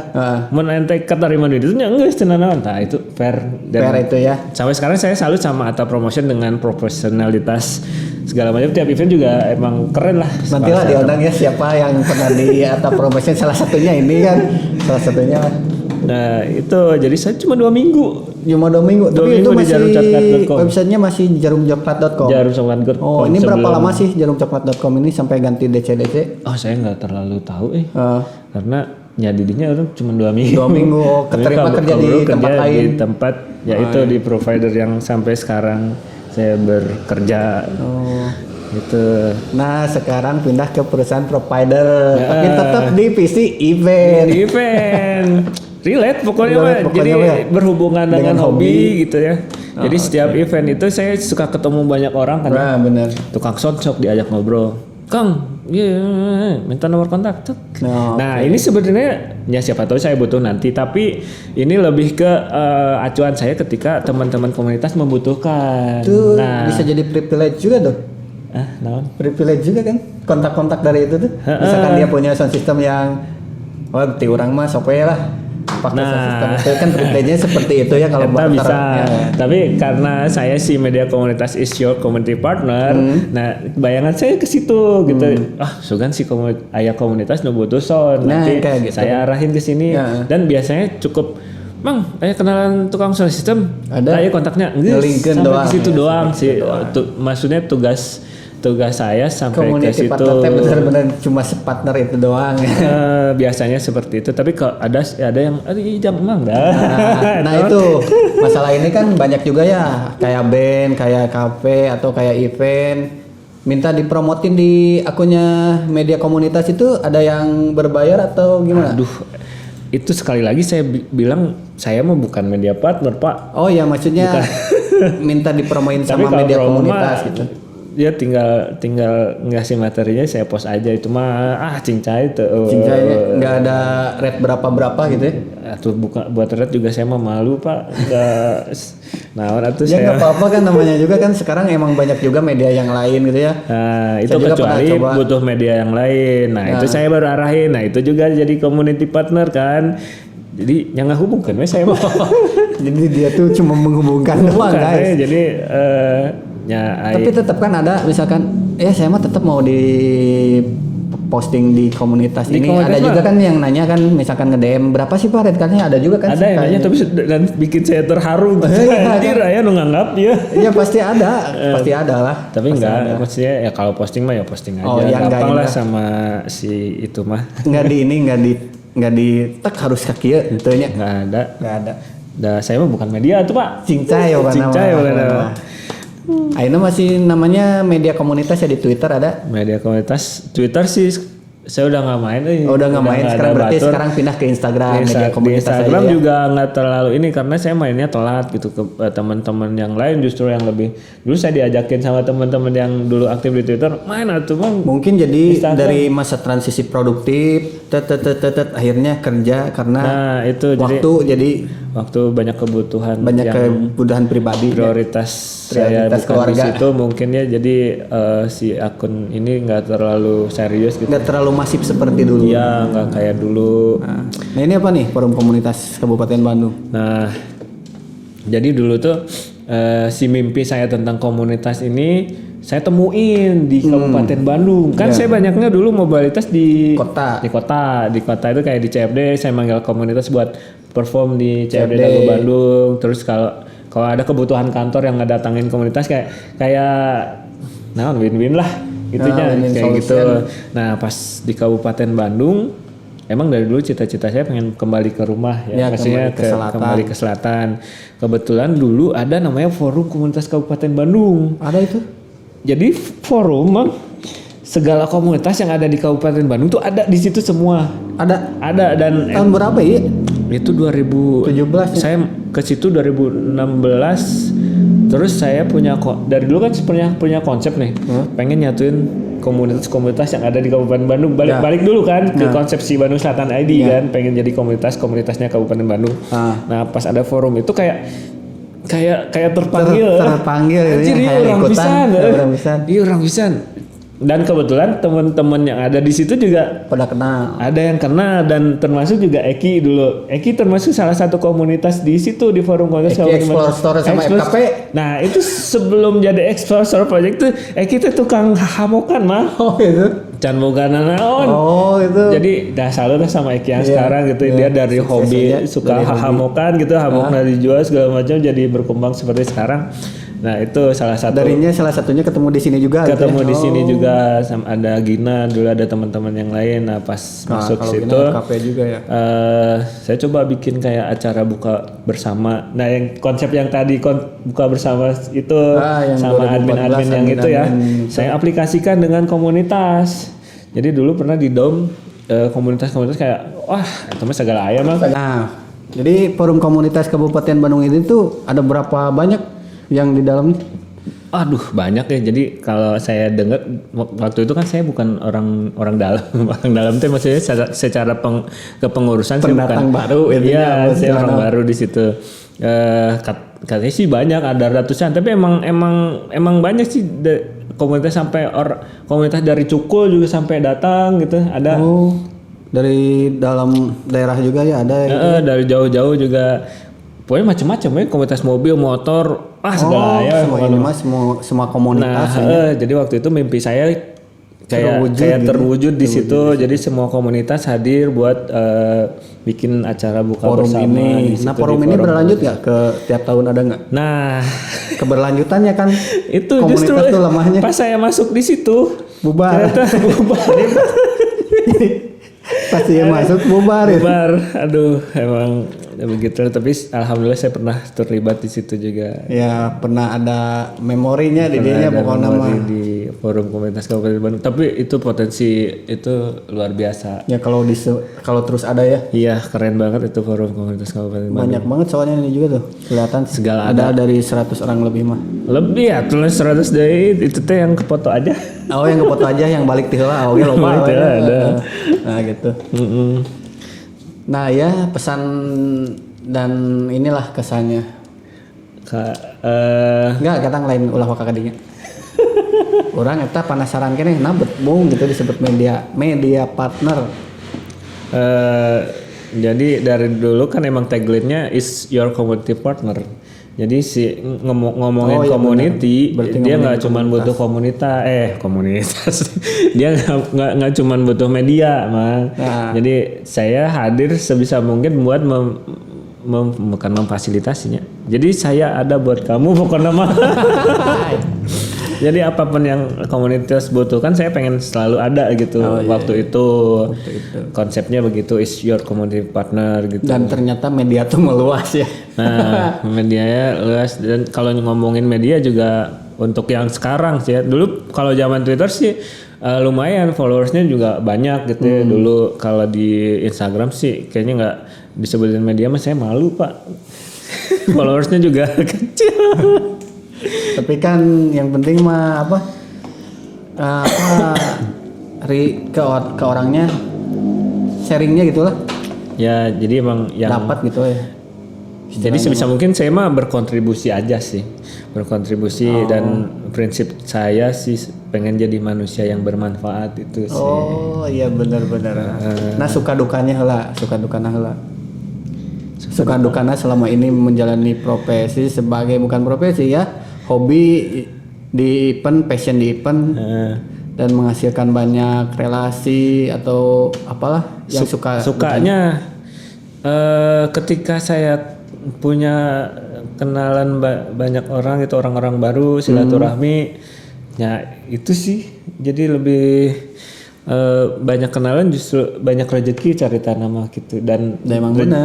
Mun ente keterima duit itu enggak cenah naon. Nah, itu fair itu ya. Sampai sekarang saya salut sama Atta Promotion dengan profesionalitas segala macam. Tiap event juga emang keren lah. Nantilah diundang ya siapa yang pernah di Atta Promotion, salah satunya ini kan. Salah satunya. Nah itu jadi saya cuma 2 minggu. Tapi itu masih websitenya masih jarumcoklat.com. Jarumcoklat.com. Oh ini berapa lama sih jarumcoklat.com ini sampai ganti DCDC? Oh saya nggak terlalu tahu karena nyadidinya orang cuma 2 minggu. 2 minggu keterima kerja di tempat lain. Di tempat yaitu di provider yang sampai sekarang saya bekerja. Gitu. Nah sekarang pindah ke perusahaan provider, tapi tetap di PC event. Relate pokoknya jadi berhubungan dengan hobi gitu ya. Jadi setiap event itu saya suka ketemu banyak orang kan. Benar. Tukang soundshop diajak ngobrol. Kang, minta nomor kontak. Nah ini sebenarnya ya siapa tahu saya butuh nanti, tapi ini lebih ke acuan saya ketika teman-teman komunitas membutuhkan. Itu bisa jadi privilege juga dong. Privilege juga kan, kontak-kontak dari itu tuh. Misalkan dia punya sound system yang ti urang mah sope lah. Pakai sound system itu kan privilege-nya seperti itu ya kalau bisa. Tapi karena saya si media komunitas is your community partner, nah bayangan saya ke situ gitu. Sugan si komunitas nu butuh sound, nanti gitu. Saya arahin ke sini dan biasanya cukup Bang, kenalan tukang sound system. Ada kontaknya. Ngelinkin doang. Ke situ doang sih. Maksudnya tugas saya sampai ke situ. Community benar-benar cuma separtner itu doang. Biasanya seperti itu. Tapi kalau ada yang jangan dah. Nah itu masalah ini kan banyak juga ya. Kayak band, kayak kafe atau kayak event. Minta dipromotin di akunnya media komunitas itu ada yang berbayar atau gimana? Aduh. Itu sekali lagi saya bilang saya mah bukan media partner Pak. Oh ya maksudnya minta dipromoin sama media komunitas gitu. dia tinggal ngasih materinya saya post aja itu mah cincai itu. Cincai nggak ada rate berapa gitu ya? Atau buat rate juga saya mah malu Pak. Nggak. Nah itu ya nggak apa-apa kan namanya juga kan sekarang emang banyak juga media yang lain gitu ya. Nah itu kecuali butuh media yang lain. Nah itu saya baru arahin. Nah itu juga jadi community partner kan. Jadi yang nggak hubungkan saya mah. Jadi dia tuh cuma menghubungkan doang guys. Jadi tapi tetap kan ada misalkan saya mah tetap mau di posting di komunitas ini. Ada juga kan yang nanya kan misalkan nge-DM berapa sih Pak rate cardnya, ada juga kan. Ada yang nanya tapi dan bikin saya terharu. Anjir ya nu nganggap ya. Iya pasti ada lah. Tapi enggak maksudnya ya kalau posting mah ya posting aja. Gampang lah sama si itu mah. Enggak di tag harus kaki ya tentunya. Enggak ada. Nah, saya mah bukan media tuh Pak. Cincai bukan nama. Aina masih namanya media komunitas ya di Twitter ada? Media komunitas Twitter sih saya udah nggak main. Udah nggak main sekarang berarti sekarang pindah ke Instagram. Media komunitas di Instagram aja, juga nggak terlalu ini karena saya mainnya telat gitu ke teman-teman yang lain justru yang lebih dulu saya diajakin sama teman-teman yang dulu aktif di Twitter main atau bang. Mungkin jadi Instagram. Dari masa transisi produktif akhirnya kerja karena itu waktu banyak kebutuhan pribadi prioritas saya bukan di situ mungkin ya jadi si akun ini nggak terlalu serius gitu, nggak terlalu masif seperti dulu ya nggak kayak dulu. Nah ini apa nih forum komunitas Kabupaten Bandung? Nah jadi dulu tuh si mimpi saya tentang komunitas ini saya temuin di Kabupaten Bandung kan. Saya banyaknya dulu mobilitas di kota itu kayak di CFD saya manggil komunitas buat perform di CFD Dago Bandung. Terus kalau ada kebutuhan kantor yang ngedatangin komunitas kayak win-win lah gitunya kayak gitu. Nah pas di Kabupaten Bandung emang dari dulu cita-cita saya pengen kembali ke rumah ya maksudnya kembali ke selatan. Kebetulan dulu ada namanya Forum Komunitas Kabupaten Bandung. Ada itu? Jadi forum segala komunitas yang ada di Kabupaten Bandung tuh ada di situ semua. Ada dan tahun berapa ya? Itu 2017 ya? Saya ke situ 2016. Terus saya dari dulu kan punya konsep nih, pengen nyatuin komunitas-komunitas yang ada di Kabupaten Bandung. Balik dulu kan ke konsep si Bandung Selatan ID kan, pengen jadi komunitasnya Kabupaten Bandung. Nah pas ada forum itu kayak terpanggil. Jadi orang pisan. Iya orang pisan. Dan kebetulan teman-teman yang ada di situ juga pada kenal. Ada yang kenal dan termasuk juga Eki dulu. Eki termasuk salah satu komunitas di situ di forum komunitas Explore Store sama FKP. Nah itu sebelum jadi Explore Store Project tuh Eki tuh tukang hamokan mah. Oh itu. Can boga naon. Oh itu. Jadi dah salut sama Eki yang sekarang gitu. Dia dari hobi suka hamokan gitu, hamoknya dijual segala macam jadi berkembang seperti sekarang. Nah itu salah satunya ketemu di sini juga. Di sini juga sama ada Gina dulu ada teman-teman yang lain. Nah pas masuk situ juga ya. Saya coba bikin kayak acara buka bersama. Nah yang konsep yang tadi buka bersama itu sama admin-admin yang itu ya. Saya aplikasikan dengan komunitas. Jadi dulu pernah di DOM komunitas-komunitas kayak itu mah segala ayam lah. Nah jadi forum komunitas Kabupaten Bandung ini tuh ada berapa banyak yang di dalamnya? Aduh banyak ya. Jadi kalau saya dengar waktu itu kan saya bukan orang dalam. Orang dalam itu maksudnya secara kepengurusan pendatang baru. Iya saya orang baru di situ. Katanya sih banyak ada ratusan. Tapi emang banyak sih komunitas sampai komunitas dari Cukul juga sampai datang gitu ada. Oh dari dalam daerah juga ya ada. Dari jauh-jauh juga. Pokoknya macam-macam ya komunitas mobil, motor, segala ya. Semua komunitas. Nah, jadi waktu itu mimpi saya kayak terwujud di situ. Jadi semua komunitas hadir buat bikin acara buka forum bersama. Ini. Nah forum ini berlanjut nggak ke tiap tahun ada nggak? Nah keberlanjutannya kan itu komunitas justru tuh lemahnya. Pas saya masuk di situ bubar. Pasti yang masuk bubar. Aduh emang begitu. Tapi alhamdulillah saya pernah terlibat di situ juga. Ya pernah ada memorinya di dia pokoknya mah di forum komunitas Kabupaten Bandung. Tapi itu potensi itu luar biasa. Ya kalau terus ada ya. Iya keren banget itu forum komunitas Kabupaten Bandung. Banyak banget soalnya ini juga tuh kelihatan segala ada dari 100 orang lebih mah. Lebih ya tulis 100 dari itu teh yang kefoto aja. Oh yang kefoto aja yang balik teh lah. Oke lupa ada. Nah gitu. Nah ya pesan dan inilah kesannya. Enggak kadang lain ulah wakak kadinya. Orang eta penasaran keneh nabet bung gitu disebut media partner. Jadi dari dulu kan emang tagline-nya is your community partner. Jadi si ngomongin community, dia nggak cuma butuh komunitas, dia nggak cuma butuh media, mah. Nah. Jadi saya hadir sebisa mungkin buat bukan memfasilitasinya. Jadi saya ada buat kamu pokoknya mah. Jadi apapun yang komunitas butuhkan saya pengen selalu ada gitu. Waktu itu konsepnya begitu, is your community partner gitu. Dan ternyata media tuh meluas ya. Nah medianya luas dan kalau ngomongin media juga untuk yang sekarang sih ya. Dulu kalau zaman Twitter sih lumayan followersnya juga banyak gitu ya. Dulu kalau di Instagram sih kayaknya nggak disebutin media mah saya malu pak. Followersnya juga kecil. Tapi kan yang penting mah ke orangnya sharingnya gitulah. Ya jadi emang yang dapat gitu ya. Jadi sebisa mungkin saya mah berkontribusi aja sih. Dan prinsip saya sih pengen jadi manusia yang bermanfaat itu sih. Oh iya benar-benar. Nah suka dukanya heula. Suka dukanya selama ini menjalani profesi sebagai bukan profesi ya. Hobi di event, passion di event dan menghasilkan banyak relasi atau apalah yang sukanya ketika saya punya kenalan banyak orang itu orang-orang baru silaturahmi ya itu sih jadi lebih banyak kenalan justru banyak rezeki cari tanam gitu dan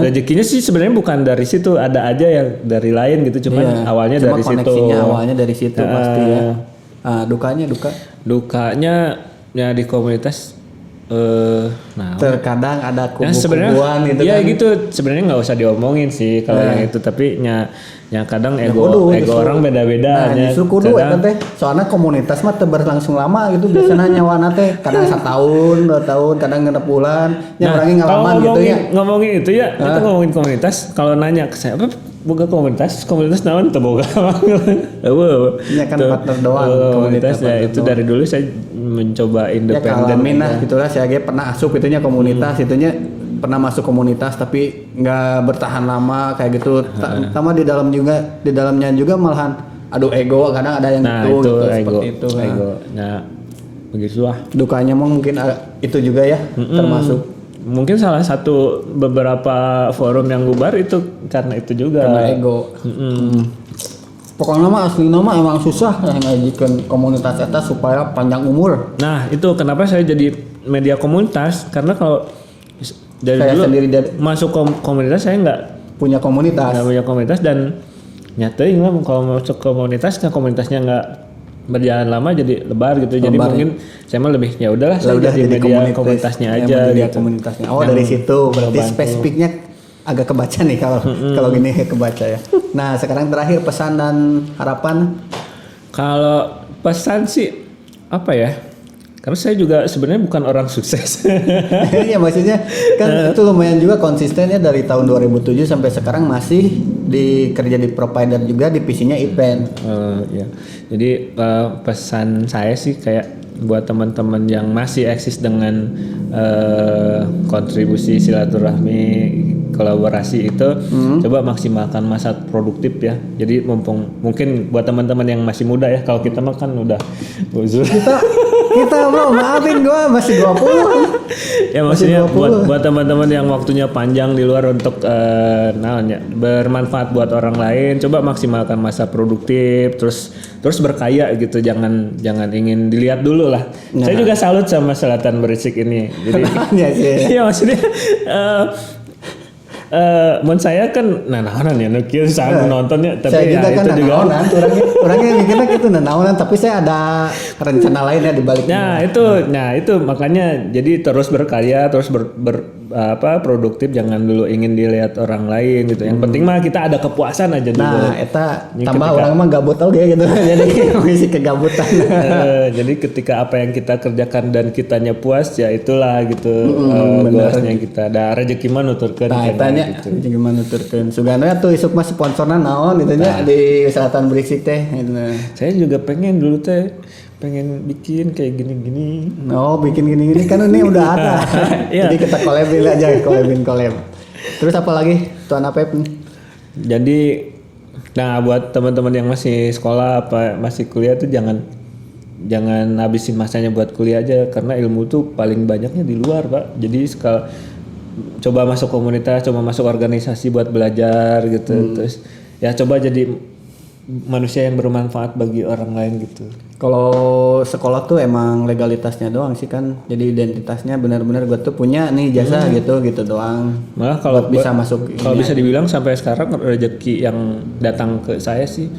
rezekinya sih sebenarnya bukan dari situ ada aja yang dari lain gitu cuman awalnya dari situ. Koneksinya awalnya dari situ pasti ya. Dukanya ya di komunitas terkadang ada kubu-kubuan gitu ya kan. gitu sebenarnya nggak usah diomongin sih kalau yang itu tapi kadang ego orang beda-beda. Nah justru kudu teh soalnya komunitas mah teu berlangsung lama gitu biasanya nyawana teh kadang 1 tahun 2 tahun kadang 6 bulan orangnya ngalaman gitu ya. Ngomongin itu ya kita ngomongin komunitas kalau nanya ke saya apa boga komunitas naon teu boga. Iya kan partner doang komunitas ya itu doang. Dari dulu saya mencoba independen. Ya kalau gitulah saya pernah asup itunya komunitas itunya pernah masuk komunitas tapi nggak bertahan lama kayak gitu. Sama di dalamnya juga malahan aduh ego kadang ada yang gitu seperti itu. Ego. Nah begitulah. Dukanya mungkin itu juga ya termasuk. Mungkin salah satu beberapa forum yang bubar itu karena itu juga. Karena ego. Pokoknya mah asli nama emang susah ngajikan komunitas eta supaya panjang umur. Nah itu kenapa saya jadi media komunitas karena kalau dari saya dulu sendiri masuk komunitas saya nggak punya komunitas dan nyatain lah kalau masuk komunitasnya nggak berjalan lama jadi lebar gitu. Jadi mungkin saya mah lebih ya udahlah saya jadi media komunitasnya aja gitu. Komunitasnya. Dari situ berarti spesifiknya agak kebaca nih kalau gini kebaca ya. Nah sekarang terakhir pesan dan harapan. Kalau pesan sih apa ya? Karena saya juga sebenarnya bukan orang sukses. Iya maksudnya kan itu lumayan juga konsistennya dari tahun 2007 sampai sekarang masih kerja di provider juga divisinya event. Ya. Jadi pesan saya sih kayak buat teman-teman yang masih eksis dengan kontribusi silaturahmi kolaborasi itu coba maksimalkan masa produktif ya. Jadi mungkin buat teman-teman yang masih muda ya kalau kita mah kan udah uzur. Kita bro maafin gue masih 20 ya maksudnya buat teman-teman yang waktunya panjang di luar untuk bermanfaat buat orang lain coba maksimalkan masa produktif terus berkaya gitu jangan ingin dilihat dulu lah. Saya juga salut sama Selatan Berisik ini jadi ya maksudnya mun saya kan naonan ya nu kieu saya nontonnya tapi saya juga ya kan itu juga orangnya mikirnya gitu naonan tapi saya ada rencana lainnya di baliknya. Nah itu makanya jadi terus berkarya terus produktif, jangan dulu ingin dilihat orang lain gitu. Yang penting mah kita ada kepuasan aja dulu. Nah, eta tambah orang mah gabut oge gitu. Jadi ngisi kegabutan. Jadi ketika apa yang kita kerjakan dan kitanya puas ya itulah gitu goalsnya kita. Da rezeki mah nuturkeun. Nah, tanya gitu. Rezeki mah nuturkeun. Sugana tuh isuk mah sponsorna naon gitu nya di Selatan Berisik teh gitu. Saya juga pengen dulu teh pengen bikin kayak gini-gini. Oh, bikin gini-gini kan ini udah ada. Jadi kita collabin aja, collab. Terus apa lagi? Tuan Apep nih. Jadi nah buat teman-teman yang masih sekolah apa masih kuliah tuh jangan habisin masanya buat kuliah aja karena ilmu tuh paling banyaknya di luar, Pak. Jadi coba masuk komunitas, coba masuk organisasi buat belajar gitu. Terus ya coba jadi manusia yang bermanfaat bagi orang lain gitu. Kalau sekolah tuh emang legalitasnya doang sih kan, jadi identitasnya benar-benar gue tuh punya nih jasa gitu doang. Malah kalau bisa masuk, kalau bisa dibilang sampai sekarang rezeki yang datang ke saya sih,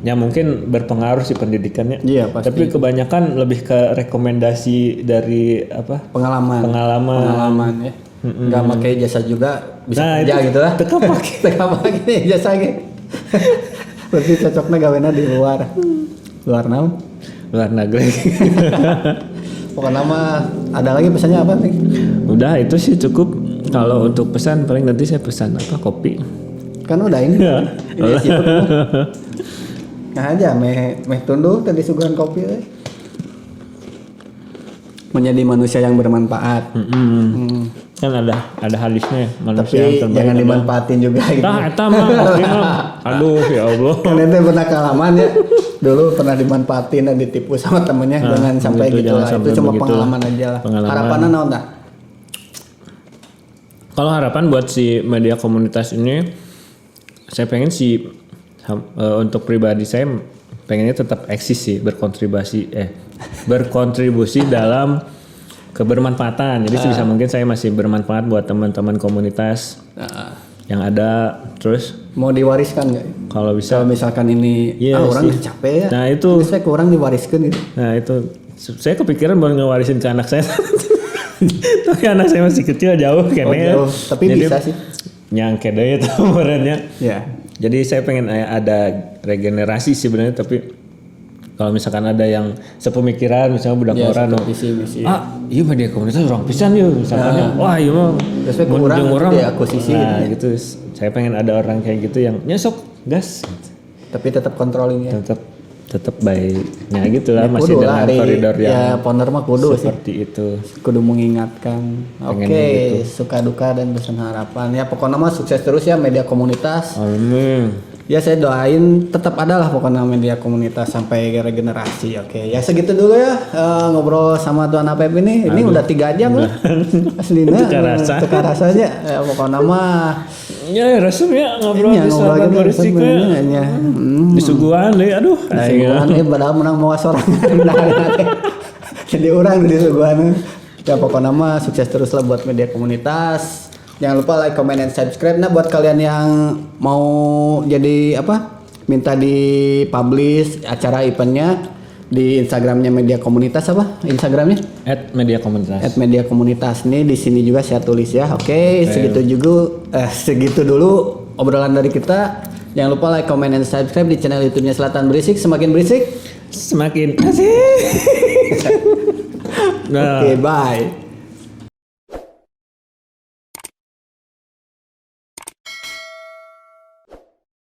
ya mungkin berpengaruh sih pendidikannya. Iya pasti. Tapi kebanyakan lebih ke rekomendasi dari apa? Pengalaman ya. Nggak pakai jasa juga bisa kerja gitu lah. Teka pakai jasa gitu. Berarti cocoknya gawena di luar naon? Luar negeri. Pokoknya mah ada lagi pesannya apa nih? Udah itu sih cukup. Kalau untuk pesan paling nanti saya pesan apa kopi. Kan udah ini. Nah aja meh tunduh tadi suguhan kopi. Menjadi manusia yang bermanfaat. Kan ada hadisnya manusia tapi yang terbaik jangan dimanfaatin juga gitu. Nah eta mah aduh ya Allah. Kan itu pernah pengalaman ya. Dulu pernah dimanfaatin dan ditipu sama temennya. Jangan sampai gitu lah. Itu cuma pengalaman aja lah. Harapannya naon tak? Kalau harapan buat si media komunitas ini, saya pengen untuk pribadi saya pengennya tetap eksis sih, berkontribusi dalam kebermanfaatan. Jadi sebisa mungkin saya masih bermanfaat buat teman-teman komunitas yang ada. Terus mau diwariskan nggak? Kalau bisa. Kalau misalkan ini orang capek ya. Nah itu. Saya kurang diwariskan gitu. Nah itu. Saya kepikiran mau ngewarisin ke anak saya. Tapi anak saya masih kecil jauh kayaknya. Jauh. Tapi jadi, bisa sih. Nyangke deh itu umurnya. Ya. Jadi saya pengen ada regenerasi sebenarnya, tapi kalau misalkan ada yang sepemikiran misalnya budak orang misi. Iya media komunitas orang pisan yuk misalkan wah iya mah orang akuisisi gitu. Saya pengen ada orang kayak gitu yang nyesok gas tapi tetap controlling ya. Tetap baiknya gitu lah, masih dalam koridor yang ya founder mah kudu seperti sih. Itu kudu mengingatkan. Oke, gitu. Suka duka dan pesan harapan ya, pokoknya mah sukses terus ya media komunitas. Amin. Ya saya doain tetap ada lah pokoknya media komunitas sampai regenerasi. Oke, ya segitu dulu ya ngobrol sama Tuan Apep ini. Ini udah 3 jam lah. Aslinya tukar rasa aja. Pokoknya mah ya resep ya ngobrol di Selatan Berisik ya. Disuguhan deh, aduh. Disuguhan padahal menang mau sorangan. Jadi orang disuguhan. Ya pokoknya mah sukses terus lah buat media komunitas. Jangan lupa like, comment, dan subscribe. Nah buat kalian yang mau jadi minta di publish acara eventnya di Instagramnya media komunitas apa? Instagramnya? @mediakomunitas. Nih di sini juga saya tulis ya. Oke. Segitu dulu obrolan dari kita. Jangan lupa like, comment, dan subscribe di channel YouTube-nya Selatan Berisik. Semakin berisik, semakin asik. Oke, bye.